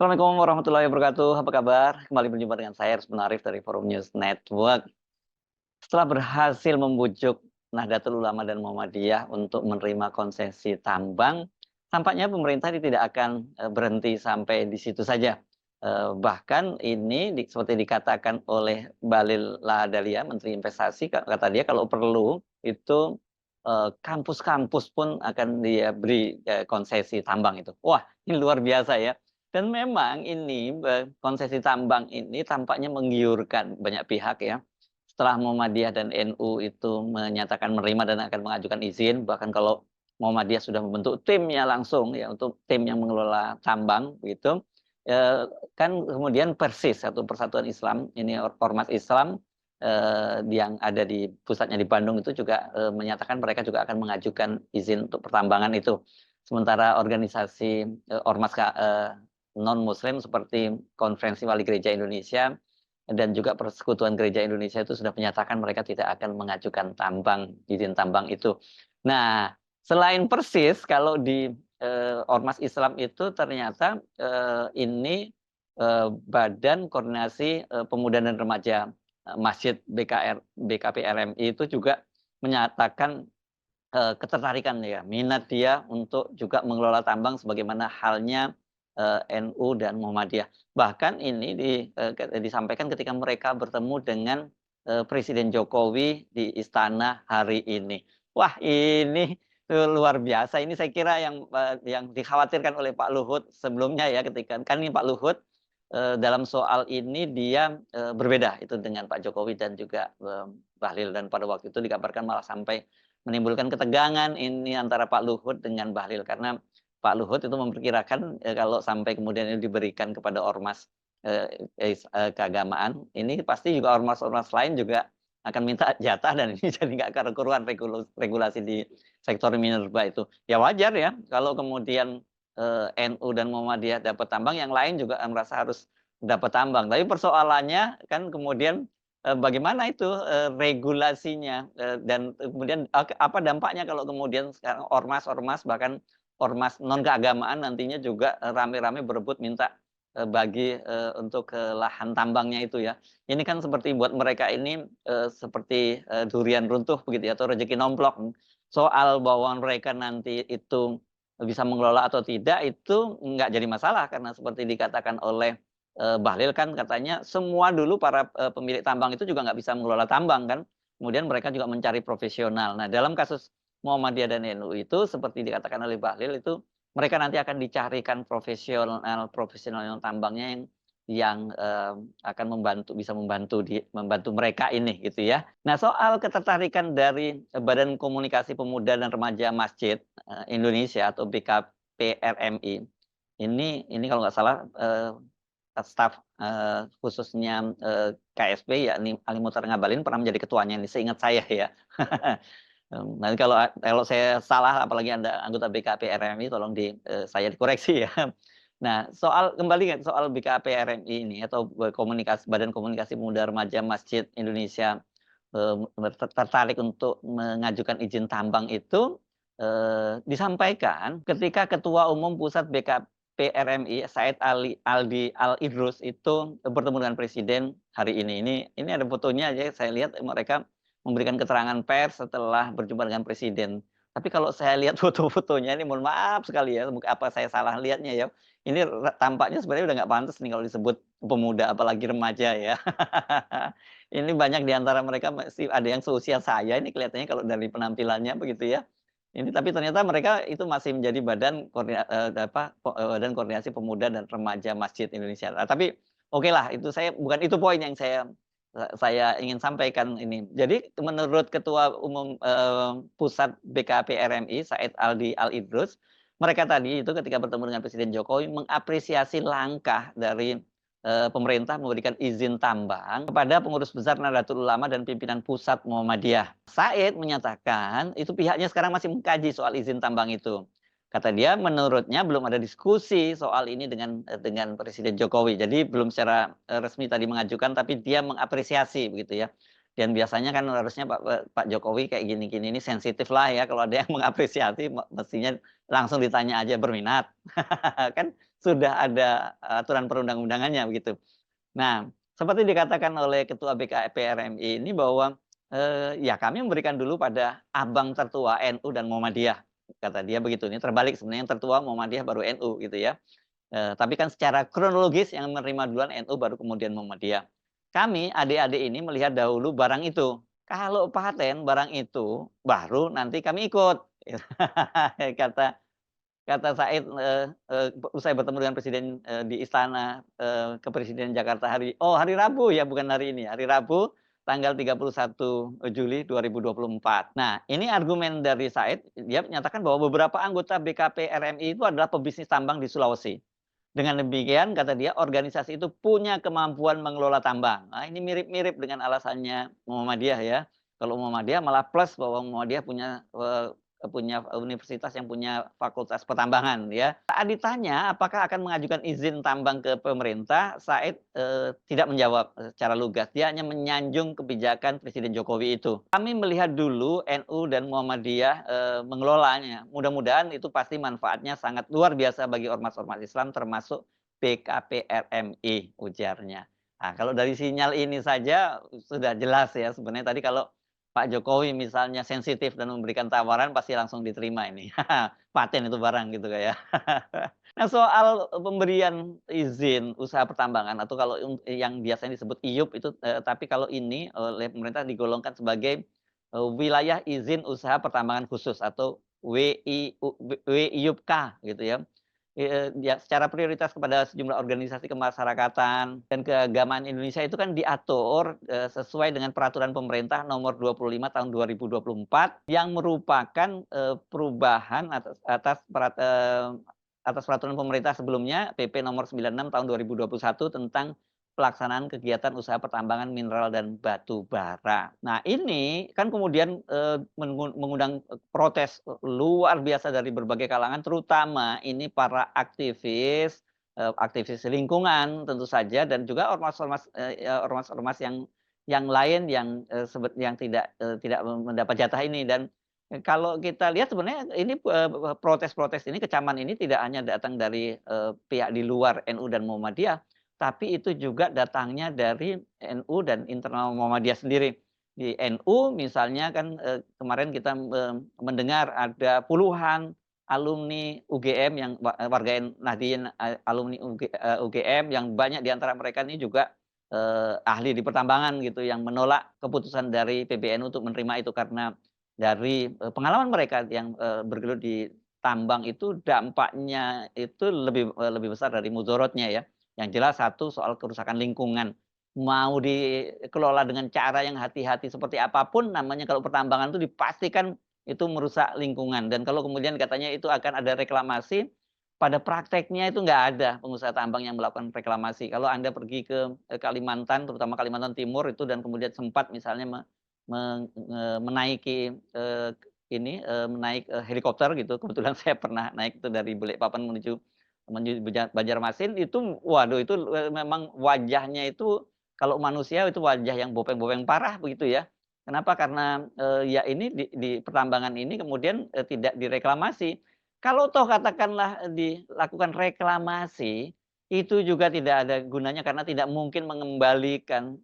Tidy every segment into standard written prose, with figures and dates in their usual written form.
Assalamualaikum warahmatullahi wabarakatuh. Apa kabar? Kembali berjumpa dengan saya Rusman Arif dari Forum News Network. Setelah berhasil membujuk Nahdlatul Ulama dan Muhammadiyah untuk menerima konsesi tambang, tampaknya pemerintah tidak akan berhenti sampai di situ saja. Bahkan ini seperti dikatakan oleh Bahlil Lahadalia, Menteri Investasi, kata dia kalau perlu itu kampus-kampus pun akan dia beri konsesi tambang itu. Wah, ini luar biasa ya. Dan memang ini konsesi tambang ini tampaknya menggiurkan banyak pihak ya. Setelah Muhammadiyah dan NU itu menyatakan menerima dan akan mengajukan izin, bahkan kalau Muhammadiyah sudah membentuk timnya langsung ya untuk tim yang mengelola tambang begitu. Kan kemudian Persis, satu persatuan Islam, ini ormas Islam yang ada di pusatnya di Bandung itu juga menyatakan mereka juga akan mengajukan izin untuk pertambangan itu. Sementara organisasi ormas non-Muslim seperti Konferensi Wali Gereja Indonesia dan juga Persekutuan Gereja Indonesia itu sudah menyatakan mereka tidak akan mengajukan izin tambang itu. Nah, selain Persis, kalau di ormas Islam itu ternyata ini Badan Koordinasi Pemuda dan Remaja Masjid BKPRMI itu juga menyatakan ketertarikan ya, minat dia untuk juga mengelola tambang sebagaimana halnya NU dan Muhammadiyah. Bahkan ini disampaikan ketika mereka bertemu dengan Presiden Jokowi di istana hari ini. Wah, ini luar biasa. Ini saya kira yang dikhawatirkan oleh Pak Luhut sebelumnya ya, ketika kan ini Pak Luhut dalam soal ini dia berbeda itu dengan Pak Jokowi dan juga Bahlil, dan pada waktu itu dikabarkan malah sampai menimbulkan ketegangan ini antara Pak Luhut dengan Bahlil, karena Pak Luhut itu memperkirakan kalau sampai kemudian ini diberikan kepada ormas keagamaan, ini pasti juga ormas-ormas lain juga akan minta jatah, dan ini jadi nggak karu-karuan regulasi di sektor minerba itu. Ya wajar ya kalau kemudian NU dan Muhammadiyah dapat tambang, yang lain juga merasa harus dapat tambang. Tapi persoalannya kan kemudian bagaimana itu regulasinya dan kemudian apa dampaknya kalau kemudian sekarang ormas-ormas, bahkan ormas non keagamaan nantinya juga rame-rame berebut minta bagi untuk lahan tambangnya itu ya. Ini kan seperti buat mereka ini seperti durian runtuh begitu ya, atau rezeki nomplok. Soal bahwa mereka nanti itu bisa mengelola atau tidak itu nggak jadi masalah, karena seperti dikatakan oleh Bahlil kan katanya semua dulu para pemilik tambang itu juga nggak bisa mengelola tambang kan. Kemudian mereka juga mencari profesional. Nah, dalam kasus Muhammadiyah dan NU itu seperti dikatakan oleh Bahlil itu mereka nanti akan dicarikan profesional tambangnya yang akan bisa membantu mereka ini gitu ya. Nah, soal ketertarikan dari Badan Komunikasi Pemuda dan Remaja Masjid Indonesia atau BKPRMI ini kalau nggak salah staf khususnya KSP yakni Ali Muchtar Ngabalin pernah menjadi ketuanya ini seingat saya ya. Nanti kalau saya salah apalagi Anda anggota BKPRMI tolong saya dikoreksi ya. Nah, kembali ke soal BKPRMI ini atau Badan Komunikasi Pemuda Remaja Masjid Indonesia tertarik untuk mengajukan izin tambang itu disampaikan ketika Ketua Umum Pusat BKPRMI Said Aldi Al-Idrus itu bertemu dengan Presiden hari ini. Ini ada fotonya aja, saya lihat mereka memberikan keterangan pers setelah berjumpa dengan Presiden. Tapi kalau saya lihat foto-fotonya ini mohon maaf sekali ya, apa saya salah lihatnya ya. Ini tampaknya sebenarnya udah nggak pantas nih kalau disebut pemuda apalagi remaja ya. Ini banyak di antara mereka masih ada yang seusia saya ini kelihatannya kalau dari penampilannya begitu ya. Ini tapi ternyata mereka itu masih menjadi Badan Koordinasi Pemuda dan Remaja Masjid Indonesia. Nah, tapi oke lah, itu bukan itu poin yang saya ingin sampaikan ini. Jadi menurut Ketua Umum Pusat BKPRMI Said Aldi Al-Idrus, mereka tadi itu ketika bertemu dengan Presiden Jokowi mengapresiasi langkah dari pemerintah memberikan izin tambang kepada pengurus besar Nahdlatul Ulama dan pimpinan pusat Muhammadiyah. Said menyatakan itu pihaknya sekarang masih mengkaji soal izin tambang itu. Kata dia, menurutnya belum ada diskusi soal ini dengan Presiden Jokowi. Jadi belum secara resmi tadi mengajukan, tapi dia mengapresiasi begitu ya. Dan biasanya kan harusnya Pak Jokowi kayak gini-gini ini sensitif lah ya, kalau ada yang mengapresiasi mestinya langsung ditanya aja berminat. Kan sudah ada aturan perundang-undangannya begitu. Nah, seperti dikatakan oleh Ketua BKPRMI ini bahwa, ya kami memberikan dulu pada abang tertua NU dan Muhammadiyah, kata dia begitu. Ini terbalik sebenarnya yang tertua Muhammadiyah baru NU gitu ya. Tapi kan secara kronologis yang menerima duluan NU baru kemudian Muhammadiyah. Kami adik-adik ini melihat dahulu barang itu. Kalau paten barang itu baru nanti kami ikut. Kata Kata Said, usai bertemu dengan presiden, di istana, Kepresiden Jakarta hari Rabu ya, bukan hari ini, hari Rabu tanggal 31 Juli 2024. Nah, ini argumen dari Said, dia menyatakan bahwa beberapa anggota BKP RMI itu adalah pebisnis tambang di Sulawesi. Dengan demikian, kata dia, organisasi itu punya kemampuan mengelola tambang. Nah, ini mirip-mirip dengan alasannya Muhammadiyah ya. Kalau Muhammadiyah malah plus bahwa Muhammadiyah punya universitas yang punya fakultas pertambangan ya. Saat ditanya apakah akan mengajukan izin tambang ke pemerintah, Said tidak menjawab secara lugas. Dia hanya menyanjung kebijakan Presiden Jokowi itu. Kami melihat dulu NU dan Muhammadiyah mengelolanya. Mudah-mudahan itu pasti manfaatnya sangat luar biasa bagi ormas-ormas Islam termasuk BKPRMI, ujarnya. Nah, kalau dari sinyal ini saja sudah jelas ya sebenarnya tadi kalau Pak Jokowi misalnya sensitif dan memberikan tawaran pasti langsung diterima ini. Paten itu barang gitu kayak. Nah, soal pemberian izin usaha pertambangan atau kalau yang biasanya disebut IUP itu, tapi kalau ini oleh pemerintah digolongkan sebagai, wilayah izin usaha pertambangan khusus atau WIUPK gitu ya. Ya secara prioritas kepada sejumlah organisasi kemasyarakatan dan keagamaan Indonesia itu kan diatur, sesuai dengan peraturan pemerintah nomor 25 tahun 2024 yang merupakan, perubahan atas peraturan pemerintah sebelumnya PP nomor 96 tahun 2021 tentang pelaksanaan kegiatan usaha pertambangan mineral dan batu bara. Nah ini kan kemudian, mengundang, protes, luar biasa dari berbagai kalangan terutama ini para aktivis, aktivis lingkungan tentu saja dan juga ormas-ormas yang lain yang, yang tidak mendapat jatah ini dan, kalau kita lihat sebenarnya ini, protes-protes ini, kecaman ini tidak hanya datang dari, pihak di luar NU dan Muhammadiyah, tapi itu juga datangnya dari NU dan internal Muhammadiyah sendiri. Di NU misalnya kan, kemarin kita, mendengar ada puluhan alumni UGM yang warga Nahdien, alumni UGM yang banyak di antara mereka ini juga, ahli di pertambangan gitu, yang menolak keputusan dari PBNU untuk menerima itu karena dari, pengalaman mereka yang, bergelut di tambang itu dampaknya itu lebih besar dari mudorotnya ya. Yang jelas satu soal kerusakan lingkungan. Mau dikelola dengan cara yang hati-hati seperti apapun namanya kalau pertambangan itu dipastikan itu merusak lingkungan dan kalau kemudian katanya itu akan ada reklamasi, pada prakteknya itu nggak ada pengusaha tambang yang melakukan reklamasi. Kalau Anda pergi ke, Kalimantan, terutama Kalimantan Timur itu dan kemudian sempat misalnya menaiki, menaik, helikopter gitu, kebetulan saya pernah naik itu dari Balikpapan menuju Banjarmasin itu waduh itu, memang wajahnya itu kalau manusia itu wajah yang bopeng-bopeng parah begitu ya. Kenapa? Karena, ya ini di pertambangan ini kemudian, tidak direklamasi. Kalau toh katakanlah, dilakukan reklamasi, itu juga tidak ada gunanya karena tidak mungkin mengembalikan,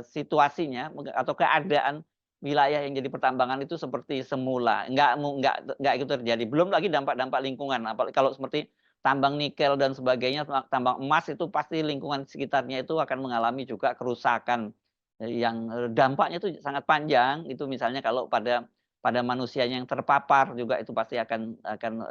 situasinya atau keadaan wilayah yang jadi pertambangan itu seperti semula, nggak itu terjadi. Belum lagi dampak-dampak lingkungan, apalagi kalau seperti tambang nikel dan sebagainya, tambang emas itu pasti lingkungan sekitarnya itu akan mengalami juga kerusakan, yang, dampaknya itu sangat panjang. Itu misalnya kalau pada manusianya yang terpapar juga itu pasti akan,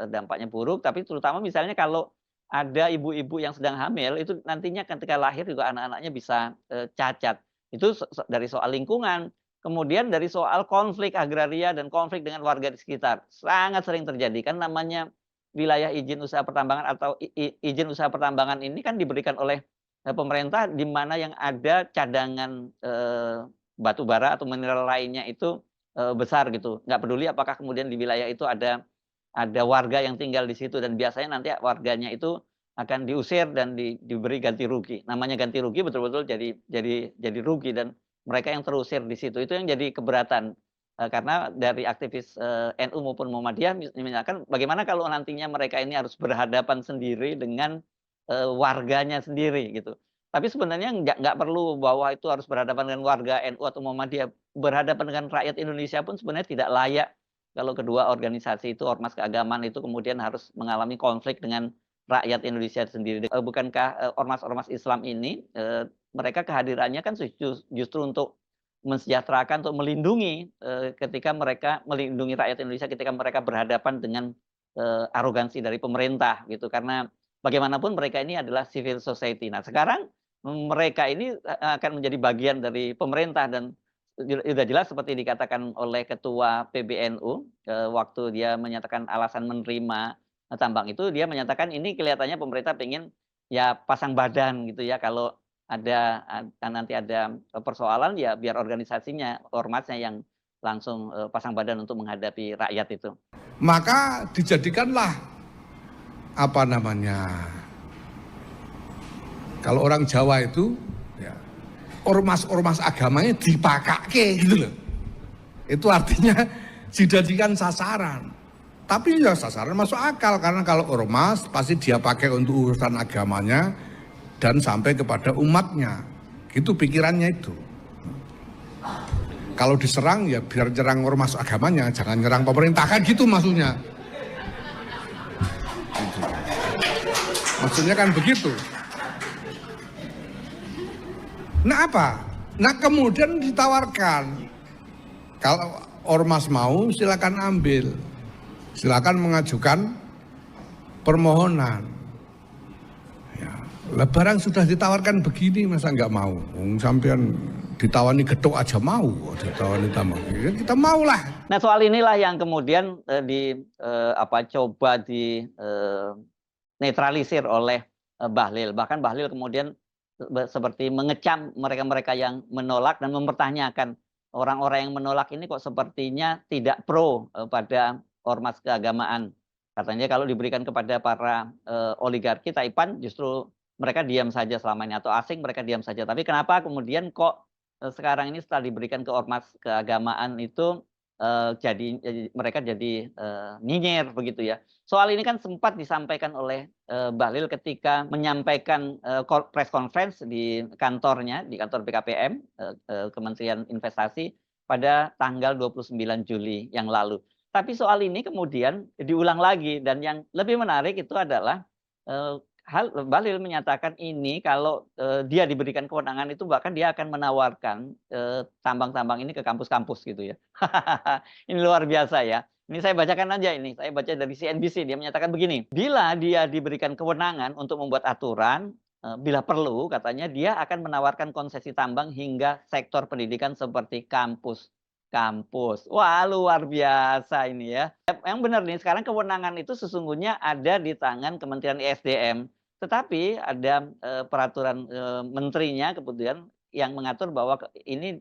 dampaknya buruk, tapi terutama misalnya kalau ada ibu-ibu yang sedang hamil, itu nantinya ketika lahir juga anak-anaknya bisa, cacat. Itu dari soal lingkungan. Kemudian dari soal konflik agraria dan konflik dengan warga di sekitar, sangat sering terjadi. Kan namanya wilayah izin usaha pertambangan atau izin usaha pertambangan ini kan diberikan oleh, pemerintah di mana yang ada cadangan, batu bara atau mineral lainnya itu, besar gitu. Nggak peduli apakah kemudian di wilayah itu ada warga yang tinggal di situ dan biasanya nanti warganya itu akan diusir dan diberi ganti rugi. Namanya ganti rugi betul-betul jadi rugi dan mereka yang terusir di situ, itu yang jadi keberatan. Karena dari aktivis, NU maupun Muhammadiyah menyatakan bagaimana kalau nantinya mereka ini harus berhadapan sendiri dengan, warganya sendiri gitu. Tapi sebenarnya nggak perlu bahwa itu harus berhadapan dengan warga NU atau Muhammadiyah, berhadapan dengan rakyat Indonesia pun sebenarnya tidak layak kalau kedua organisasi itu, ormas keagamaan itu kemudian harus mengalami konflik dengan rakyat Indonesia sendiri. Bukankah, ormas-ormas Islam ini, mereka kehadirannya kan justru untuk mensejahterakan, untuk melindungi, ketika mereka melindungi rakyat Indonesia ketika mereka berhadapan dengan, arogansi dari pemerintah gitu. Karena bagaimanapun mereka ini adalah civil society. Nah sekarang, mereka ini, akan menjadi bagian dari pemerintah dan sudah jelas seperti dikatakan oleh ketua PBNU, waktu dia menyatakan alasan menerima, tambang itu, dia menyatakan ini kelihatannya pemerintah pengen ya pasang badan gitu ya, kalau nanti ada persoalan ya biar organisasinya, ormasnya yang langsung, pasang badan untuk menghadapi rakyat itu. Maka dijadikanlah apa namanya, kalau orang Jawa itu ya, ormas-ormas agamanya dipakake gitu loh. Itu artinya dijadikan sasaran. Tapi ya sasaran masuk akal, karena kalau ormas pasti dia pakai untuk urusan agamanya dan sampai kepada umatnya. Gitu pikirannya itu. Kalau diserang ya biar nyerang ormas agamanya, jangan nyerang pemerintah, kan gitu maksudnya. Gitu. Maksudnya kan begitu. Nah apa? Nah kemudian ditawarkan, kalau ormas mau silakan ambil, silakan mengajukan permohonan. Ya, barang sudah ditawarkan begini masa nggak mau? Sampean ditawani gedok aja mau, ditawani tambang, ya, kita mau lah. Nah soal inilah yang kemudian coba di netralisir oleh Bahlil. Bahkan Bahlil kemudian seperti mengecam mereka-mereka yang menolak dan mempertanyakan orang-orang yang menolak ini kok sepertinya tidak pro pada ormas keagamaan. Katanya kalau diberikan kepada para oligarki Taipan justru mereka diam saja selama ini, atau asing mereka diam saja. Tapi kenapa kemudian kok sekarang ini setelah diberikan ke ormas keagamaan itu mereka jadi nyinyir begitu ya. Soal ini kan sempat disampaikan oleh Bahlil ketika menyampaikan press conference di kantornya, di kantor BKPM, Kementerian Investasi pada tanggal 29 Juli yang lalu. Tapi soal ini kemudian diulang lagi, dan yang lebih menarik itu adalah Bahlil menyatakan ini kalau dia diberikan kewenangan itu bahkan dia akan menawarkan tambang-tambang ini ke kampus-kampus gitu ya. Ini luar biasa ya. Ini saya bacakan aja ini, saya baca dari CNBC, dia menyatakan begini, bila dia diberikan kewenangan untuk membuat aturan, bila perlu katanya dia akan menawarkan konsesi tambang hingga sektor pendidikan seperti kampus. Kampus. Wah, luar biasa ini ya. Yang benar nih, sekarang kewenangan itu sesungguhnya ada di tangan Kementerian ESDM. Tetapi ada peraturan menterinya kemudian yang mengatur bahwa ini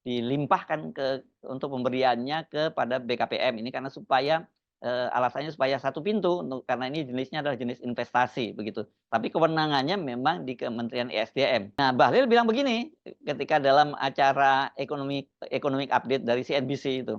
dilimpahkan untuk pemberiannya kepada BKPM ini karena supaya alasannya supaya satu pintu karena ini jenisnya adalah jenis investasi begitu. Tapi kewenangannya memang di Kementerian ESDM. Nah, Bahlil bilang begini ketika dalam acara ekonomi update dari CNBC itu.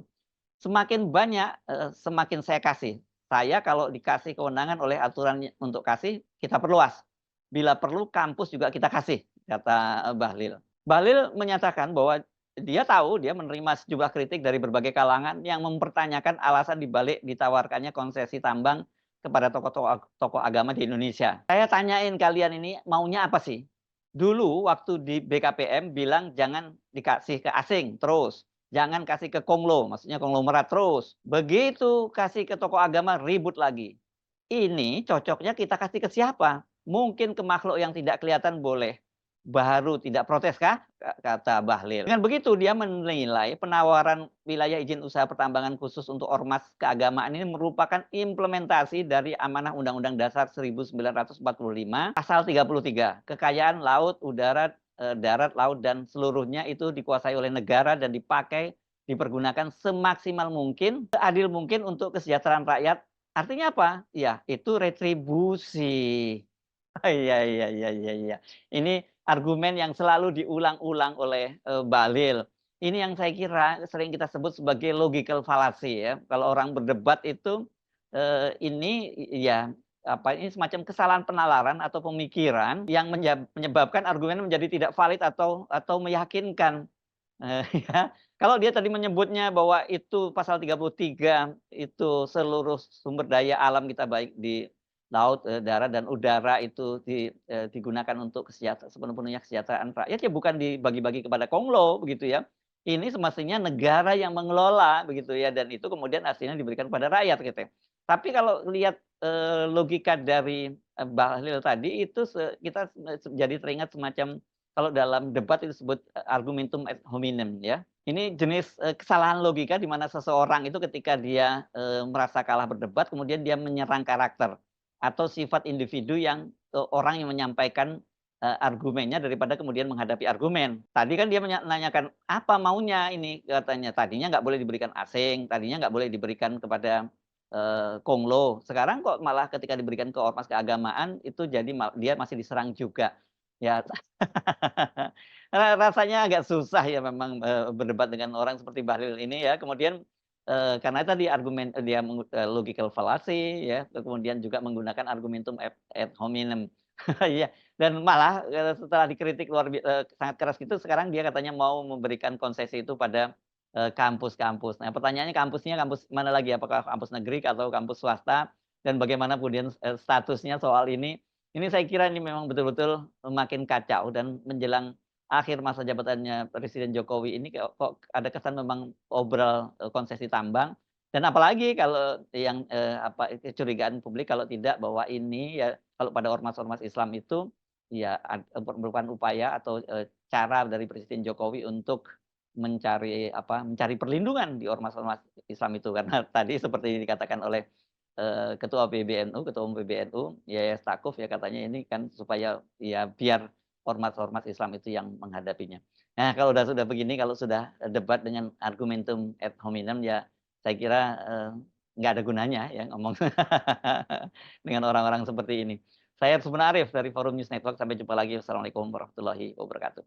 Semakin banyak semakin saya kasih. Saya kalau dikasih kewenangan oleh aturan untuk kasih, kita perluas. Bila perlu kampus juga kita kasih, kata Bahlil. Bahlil menyatakan bahwa dia tahu, dia menerima sejumlah kritik dari berbagai kalangan yang mempertanyakan alasan dibalik ditawarkannya konsesi tambang kepada tokoh-tokoh agama di Indonesia. Saya tanyain kalian ini maunya apa sih? Dulu waktu di BKPM bilang jangan dikasih ke asing terus. Jangan kasih ke konglo, maksudnya konglomerat terus. Begitu kasih ke tokoh agama ribut lagi. Ini cocoknya kita kasih ke siapa? Mungkin ke makhluk yang tidak kelihatan boleh. Baru tidak protes kah? Kata Bahlil. Dengan begitu dia menilai penawaran wilayah izin usaha pertambangan khusus untuk ormas keagamaan ini merupakan implementasi dari amanah Undang-Undang Dasar 1945 pasal 33. Kekayaan laut, udara, darat, laut, dan seluruhnya itu dikuasai oleh negara dan dipakai, dipergunakan semaksimal mungkin, seadil mungkin untuk kesejahteraan rakyat. Artinya apa? Ya, itu retribusi. Iya iya iya iya iya. Ini argumen yang selalu diulang-ulang oleh Bahlil. ini yang saya kira sering kita sebut sebagai logical fallacy ya. Kalau orang berdebat itu, ini ya, ini semacam kesalahan penalaran atau pemikiran yang menyebabkan argumen menjadi tidak valid atau meyakinkan. Ya, kalau dia tadi menyebutnya bahwa itu pasal 33 itu seluruh sumber daya alam kita baik di laut, darat, dan udara itu digunakan untuk sepenuh-penuhnya kesejahteraan rakyat, ya bukan dibagi-bagi kepada konglo begitu ya. Ini semestinya negara yang mengelola begitu ya, dan itu kemudian hasilnya diberikan kepada rakyat gitu ya. Tapi kalau lihat, logika dari, Bahlil tadi itu kita jadi teringat semacam kalau dalam debat itu disebut, argumentum ad hominem ya. Ini jenis, kesalahan logika di mana seseorang itu ketika dia, merasa kalah berdebat kemudian dia menyerang karakter atau sifat individu yang, orang yang menyampaikan, argumennya daripada kemudian menghadapi argumen. Tadi kan dia menanyakan, "Apa maunya ini?" Katanya. Tadinya nggak boleh diberikan asing, tadinya nggak boleh diberikan kepada, konglo. Sekarang kok malah ketika diberikan ke ormas keagamaan itu jadi dia masih diserang juga. Ya, rasanya agak susah ya memang, berdebat dengan orang seperti Bahlil ini ya. Kemudian, karena tadi argumen dia logical fallacy ya, kemudian juga menggunakan argumentum ad hominem. Iya, dan malah, setelah dikritik sangat keras gitu, sekarang dia katanya mau memberikan konsesi itu pada, kampus-kampus. Nah, pertanyaannya kampusnya kampus mana lagi? Apakah kampus negeri atau kampus swasta? Dan bagaimana kemudian, statusnya soal ini? Ini saya kira ini memang betul-betul makin kacau dan menjelang akhir masa jabatannya Presiden Jokowi ini kok ada kesan memang obrol, konsesi tambang, dan apalagi kalau yang, kecurigaan publik kalau tidak bahwa ini ya kalau pada ormas-ormas Islam itu ya merupakan upaya atau, cara dari Presiden Jokowi untuk mencari perlindungan di ormas-ormas Islam itu. Karena tadi seperti dikatakan oleh Ketua PBNU, Ketua Umum PBNU, Yahya Stakuf ya katanya ini kan supaya ya biar ormas-ormas Islam itu yang menghadapinya. Nah, kalau sudah begini, kalau sudah debat dengan argumentum ad hominem ya saya kira, nggak ada gunanya ya ngomong dengan orang-orang seperti ini. Saya Arif dari Forum News Network, sampai jumpa lagi. Wassalamualaikum warahmatullahi wabarakatuh.